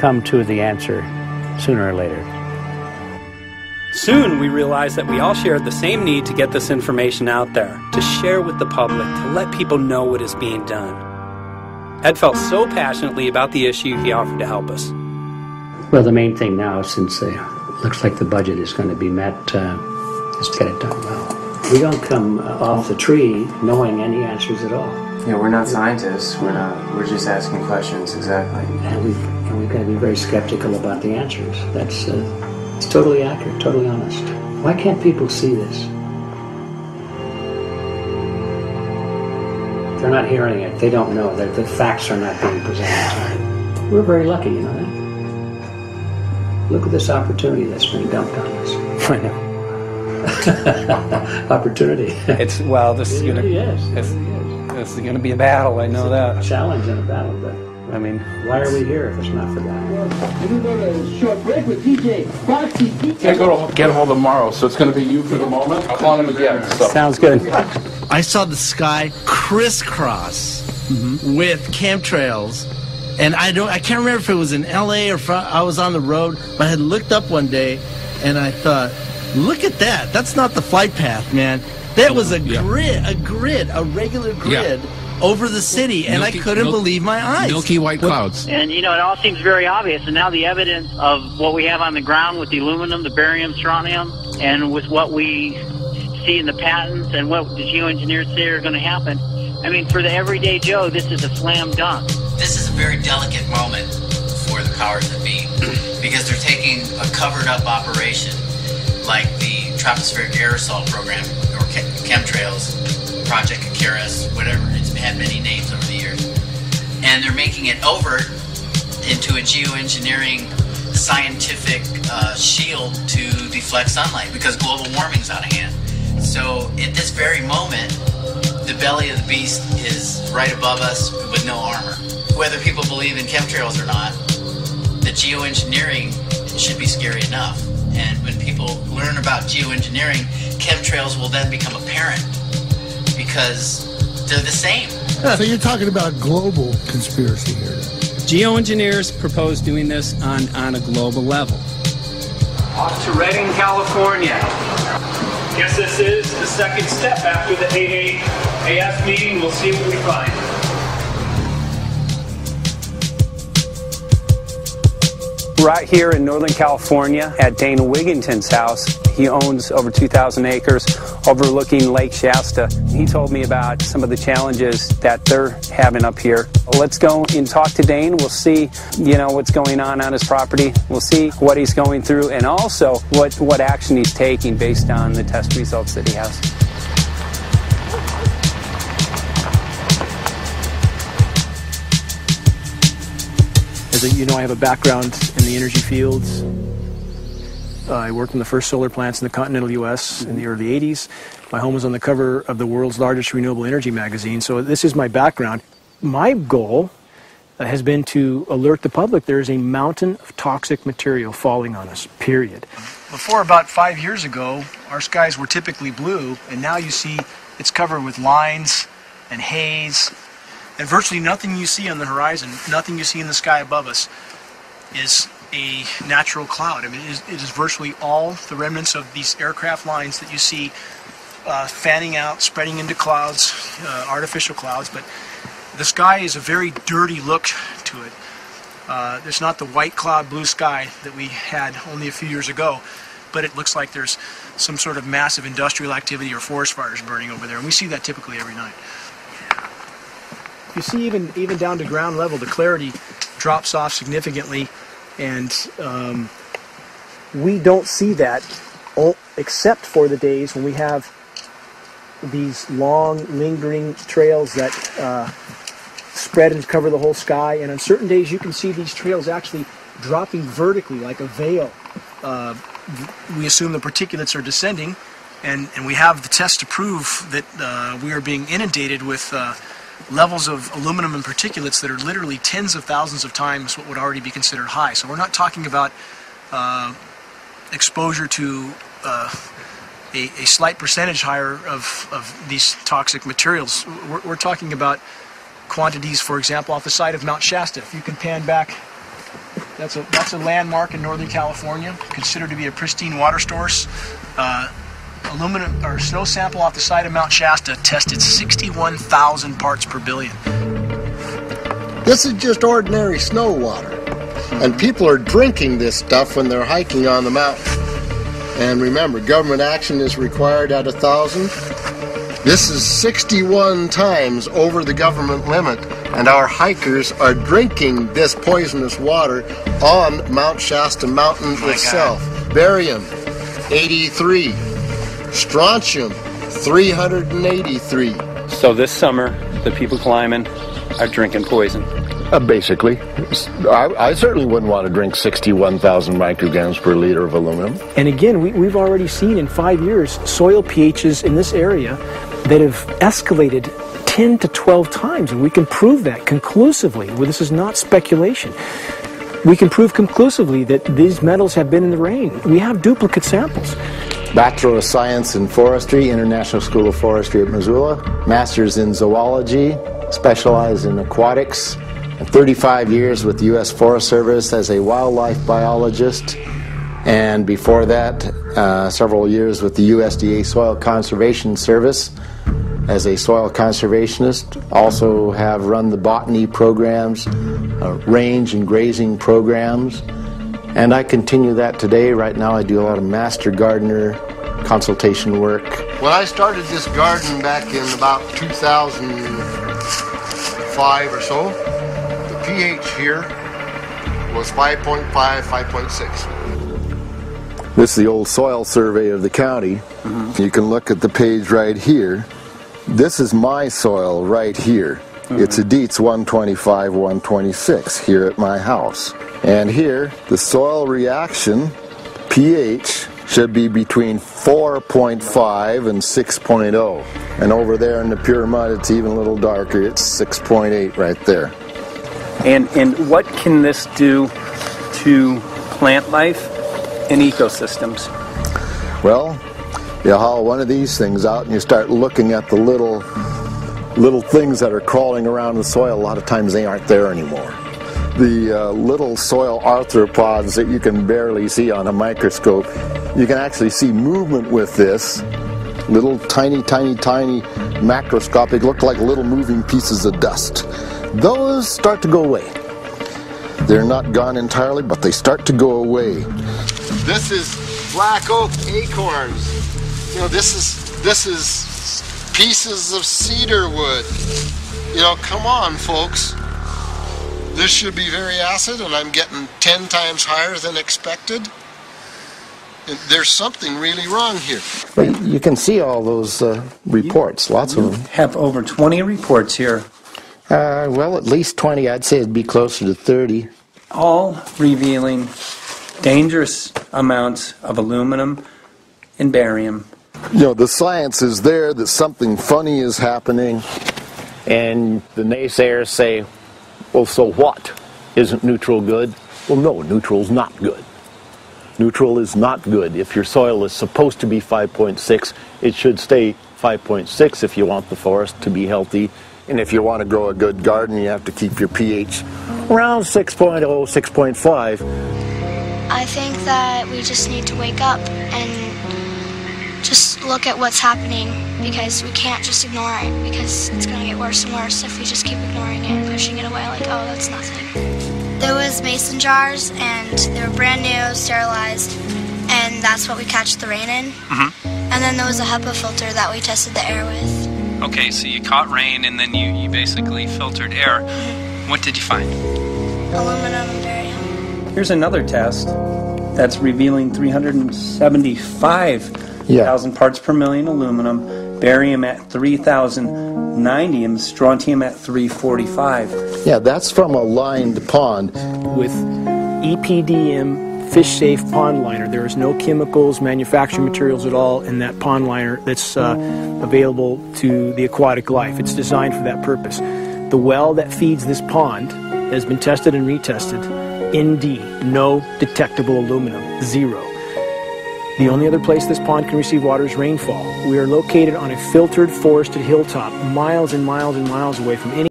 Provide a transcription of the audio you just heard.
come to the answer sooner or later. Soon we realized that we all shared the same need to get this information out there, to share with the public, to let people know what is being done. Ed felt so passionately about the issue, he offered to help us. Well, the main thing now, since it looks like the budget is going to be met, is to get it done well. We don't come off the tree knowing any answers at all. Yeah, we're not scientists. We're just asking questions, exactly. And we've got to be very skeptical about the answers. That's it's totally accurate, totally honest. Why can't people see this? They're not hearing it. They don't know that the facts are not being presented. We're very lucky, you know that. Look at this opportunity that's being dumped on us. I know. Opportunity. It's this is going to this is going to be a battle. I know that. A challenge and a battle, but I mean, why are we here if it's not for that? We're going to go to a short break with TJ Foxy. Can't go to get him all tomorrow, so it's going to be you for the moment. I'll call him again. So. Sounds good. I saw the sky crisscross with chemtrails. And I can't remember if it was in LA or if I was on the road, but I had looked up one day and I thought, look at that. That's not the flight path, man. That was a grid, a regular grid over the city, and I couldn't believe my eyes. Milky white clouds. And, it all seems very obvious. And now the evidence of what we have on the ground with the aluminum, the barium, strontium, and with what we see in the patents and what the geoengineers say are going to happen, I mean, for the everyday Joe, this is a slam dunk. This is a very delicate moment for the powers that be because they're taking a covered-up operation like the tropospheric aerosol program or chemtrails, Project Icarus, whatever. It's had many names over the years. And they're making it overt into a geoengineering scientific shield to deflect sunlight because global warming's out of hand. So at this very moment, the belly of the beast is right above us with no armor. Whether people believe in chemtrails or not, the geoengineering should be scary enough. And when people learn about geoengineering, chemtrails will then become apparent because they're the same. So you're talking about global conspiracy here. Geoengineers propose doing this on a global level. Off to Redding, California. Guess this is the second step after the AAAS meeting. We'll see what we find. Right here in Northern California at Dana Wigington's house. He owns over 2,000 acres overlooking Lake Shasta. He told me about some of the challenges that they're having up here. Let's go and talk to Dane. We'll see, what's going on his property. We'll see what he's going through and also what action he's taking based on the test results that he has. As you know, I have a background in the energy fields. I worked in the first solar plants in the continental U.S. in the early 80s. My home was on the cover of the world's largest renewable energy magazine, so this is my background. My goal has been to alert the public there is a mountain of toxic material falling on us, period. Before about 5 years ago, our skies were typically blue, and now you see it's covered with lines and haze. And virtually nothing you see on the horizon, nothing you see in the sky above us is a natural cloud. I mean, it is virtually all the remnants of these aircraft lines that you see fanning out, spreading into clouds, artificial clouds. But the sky is a very dirty look to it. There's not the white cloud blue sky that we had only a few years ago, but it looks like there's some sort of massive industrial activity or forest fires burning over there. And we see that typically every night. You see, even down to ground level, the clarity drops off significantly, and we don't see that except for the days when we have these long, lingering trails that spread and cover the whole sky. And on certain days, you can see these trails actually dropping vertically like a veil. We assume the particulates are descending, and we have the test to prove that we are being inundated with levels of aluminum and particulates that are literally tens of thousands of times what would already be considered high. So we're not talking about exposure to a slight percentage higher of these toxic materials. We're talking about quantities, for example, off the side of Mount Shasta. If you can pan back That's a landmark in Northern California, considered to be a pristine water source. Aluminum or snow sample off the side of Mount Shasta tested 61,000 parts per billion. This is just ordinary snow water, and people are drinking this stuff when they're hiking on the mountain. And remember, government action is required at 1,000. This is 61 times over the government limit, and our hikers are drinking this poisonous water on Mount Shasta Mountain itself. Barium, 83. Strontium, 383. So this summer, the people climbing are drinking poison. Basically. I certainly wouldn't want to drink 61,000 micrograms per liter of aluminum. And again, we've already seen in 5 years soil pHs in this area that have escalated 10 to 12 times, and we can prove that conclusively. Well, this is not speculation. We can prove conclusively that these metals have been in the rain. We have duplicate samples. Bachelor of Science in Forestry, International School of Forestry at Missoula. Master's in Zoology, specialized in aquatics. And 35 years with the U.S. Forest Service as a wildlife biologist. And before that, several years with the USDA Soil Conservation Service as a soil conservationist. Also have run the botany programs, range and grazing programs. And I continue that today. Right now I do a lot of master gardener consultation work. When I started this garden back in about 2005 or so, the pH here was 5.5, 5.6. This is the old soil survey of the county. You can look at the page right here. This is my soil right here. It's a Dietz 125, 126 here at my house. And here, the soil reaction pH should be between 4.5 and 6.0. And over there in the pure mud, it's even a little darker. It's 6.8 right there. And what can this do to plant life and ecosystems? Well, you haul one of these things out and you start looking at the little things that are crawling around the soil. A lot of times they aren't there anymore. The little soil arthropods that you can barely see on a microscope, you can actually see movement with this. Little tiny macroscopic, look like little moving pieces of dust. Those start to go away. They're not gone entirely, but they start to go away. This is black oak acorns. You know, this is pieces of cedar wood. You know, come on, folks. This should be very acid, and I'm getting 10 times higher than expected. And there's something really wrong here. But you can see all those reports, lots of them. Have over 20 reports here. Well, at least 20. I'd say it'd be closer to 30. All revealing dangerous amounts of aluminum and barium. You know, the science is there that something funny is happening. And the naysayers say, well, so what? Isn't neutral good? Well, no, neutral's not good. Neutral is not good. If your soil is supposed to be 5.6, it should stay 5.6 if you want the forest to be healthy. And if you want to grow a good garden, you have to keep your pH around 6.0, 6.5. I think that we just need to wake up and just look at what's happening, because we can't just ignore it, because it's going to get worse and worse if we just keep ignoring it and pushing it away like, oh, that's nothing. There was mason jars, and they were brand new, sterilized, and that's what we catch the rain in. And then there was a HEPA filter that we tested the air with. Okay, so you caught rain and then you basically filtered air. What did you find? Aluminum and barium. Here's another test that's revealing 375,000 parts per million aluminum, barium at 3,090, and strontium at 345. Yeah, that's from a lined pond. With EPDM fish-safe pond liner. There is no chemicals, manufacturing materials at all in that pond liner that's available to the aquatic life. It's designed for that purpose. The well that feeds this pond has been tested and retested. ND, no detectable aluminum, 0. The only other place this pond can receive water is rainfall. We are located on a filtered, forested hilltop, miles and miles and miles away from any